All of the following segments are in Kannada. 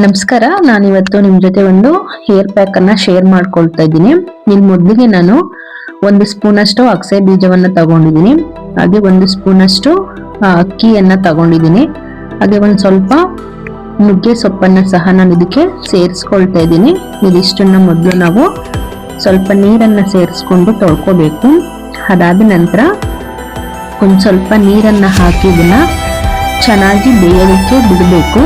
ನಮಸ್ಕಾರ. ನಾನಿವತ್ತು ನಿಮ್ ಜೊತೆ ಒಂದು ಹೇರ್ ಪ್ಯಾಕ್ ಅನ್ನ ಶೇರ್ ಮಾಡ್ಕೊಳ್ತಾ ಇದ್ದೀನಿ. ಇಲ್ಲಿ ಮೊದಲಿಗೆ ನಾನು 1 ಸ್ಪೂನ್ ಅಷ್ಟು ಅಗಸೆ ಬೀಜವನ್ನ ತಗೊಂಡಿದ್ದೀನಿ. ಹಾಗೆ 1 ಸ್ಪೂನ್ ಅಷ್ಟು ಅಕ್ಕಿಯನ್ನ ತಗೊಂಡಿದ್ದೀನಿ. ಹಾಗೆ ಒಂದ್ ಸ್ವಲ್ಪ ನುಗ್ಗೆ ಸೊಪ್ಪನ್ನ ಸಹ ನಾನು ಇದಕ್ಕೆ ಸೇರಿಸ್ಕೊಳ್ತಾ ಇದ್ದೀನಿ. ಇದಿಷ್ಟನ್ನ ಮೊದಲು ನಾವು ಸ್ವಲ್ಪ ನೀರನ್ನ ಸೇರಿಸ್ಕೊಂಡು ತೊಳ್ಕೊಬೇಕು. ಅದಾದ ನಂತರ ಒಂದ್ ಸ್ವಲ್ಪ ನೀರನ್ನ ಹಾಕಿ ಇದನ್ನ ಚೆನ್ನಾಗಿ ಬೇಯೋದಕ್ಕೆ ಬಿಡಬೇಕು.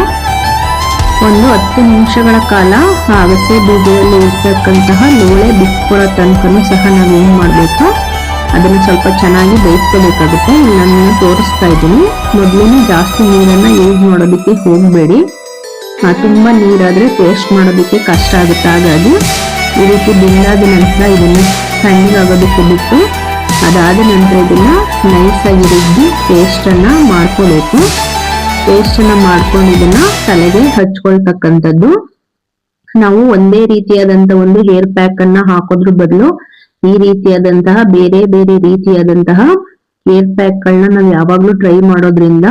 ಒಂದು 10 ನಿಮಿಷಗಳ ಕಾಲ ಅಗಸೆ ಬೀಜದಲ್ಲಿ ಇರ್ತಕ್ಕಂತಹ ಲೋಳೆ ಬಿಟ್ಕೊಡೋ ತನಕನೂ ಸಹ ನಾವು ಏನ್ ಮಾಡ್ಬೇಕು, ಅದನ್ನ ಸ್ವಲ್ಪ ಚೆನ್ನಾಗಿ ಬೇಯಿಸ್ಕೋಬೇಕಾಗುತ್ತೆ. ಇಲ್ಲಿ ನಾನು ತೋರಿಸ್ತಾ ಇದ್ದೀನಿ. ಮೊದಲೇನೆ ಜಾಸ್ತಿ ನೀರನ್ನ ಯೂಸ್ ಮಾಡೋದಕ್ಕೆ ಹೋಗಬೇಡಿ. ತುಂಬಾ ನೀರಾದ್ರೆ ಪೇಸ್ಟ್ ಮಾಡೋದಕ್ಕೆ ಕಷ್ಟ ಆಗುತ್ತೆ. ಹಾಗಾಗಿ ಈ ರೀತಿ ಬೆಂದಾದ ನಂತರ ಇದನ್ನ ತಣ್ಣಗಾಗೋದಕ್ಕೆ ಬಿಟ್ಟು ಅದಾದ ನಂತರ ಇದನ್ನ ನೈಸ್ ಆಗಿ ರುಬ್ಬಿ ಪೇಸ್ಟ್ ಅನ್ನ ಮಾಡ್ಕೋಬೇಕು. ಪೇಸ್ಟ್ ಅನ್ನ ಮಾಡ್ಕೊಂಡು ಇದನ್ನ ತಲೆಗೆ ಹಚ್ಕೊಳ್ತಕ್ಕಂಥದ್ದು. ನಾವು ಒಂದೇ ರೀತಿಯಾದಂತಹ ಒಂದು ಹೇರ್ ಪ್ಯಾಕ್ ಅನ್ನ ಹಾಕೋದ್ರ ಬದಲು ಈ ರೀತಿಯಾದಂತಹ ಬೇರೆ ಬೇರೆ ರೀತಿಯಾದಂತಹ ಹೇರ್ ಪ್ಯಾಕ್ ಗಳನ್ನ ನಾವು ಯಾವಾಗ್ಲೂ ಟ್ರೈ ಮಾಡೋದ್ರಿಂದ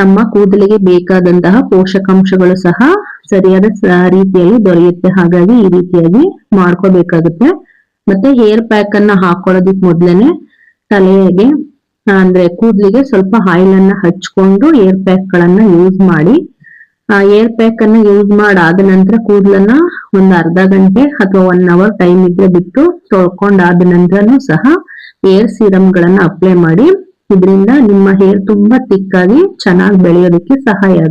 ನಮ್ಮ ಕೂದಲಿಗೆ ಬೇಕಾದಂತಹ ಪೋಷಕಾಂಶಗಳು ಸಹ ಸರಿಯಾದ ರೀತಿಯಲ್ಲಿ ದೊರೆಯುತ್ತೆ. ಹಾಗಾಗಿ ಈ ರೀತಿಯಾಗಿ ಮಾಡ್ಕೋಬೇಕಾಗುತ್ತೆ. ಮತ್ತೆ ಹೇರ್ ಪ್ಯಾಕ್ ಅನ್ನ ಹಾಕೊಳ್ಳೋದಿಕ್ ಮೊದ್ಲೇನೆ ತಲೆಗೆ ಅಂದ್ರೆ ಕೂದಲಿಗೆ ಸ್ವಲ್ಪ ಆಯಿಲ್ ಅನ್ನ ಹಚ್ಕೊಂಡು ಏರ್ ಪ್ಯಾಕ್ ಗಳನ್ನ ಯೂಸ್ ಮಾಡಿ. ಏರ್ ಪ್ಯಾಕ್ ಅನ್ನ ಯೂಸ್ ಮಾಡಾದ ನಂತರ ಕೂದಲನ್ನ ಒಂದ್ ಅರ್ಧ ಗಂಟೆ ಅಥವಾ 1 ಅವರ್ ಟೈಮ್ ಇದ್ರೆ ಬಿಟ್ಟು ತೊಳ್ಕೊಂಡಾದ ನಂತರನು ಸಹ ಏರ್ ಸೀರಮ್ ಗಳನ್ನ ಅಪ್ಲೈ ಮಾಡಿ. ಇದರಿಂದ ನಿಮ್ಮ ಹೇರ್ ತುಂಬಾ ತಿಕ್ಕಾಗಿ ಚೆನ್ನಾಗಿ ಬೆಳೆಯೋದಕ್ಕೆ ಸಹಾಯ ಆಗುತ್ತೆ.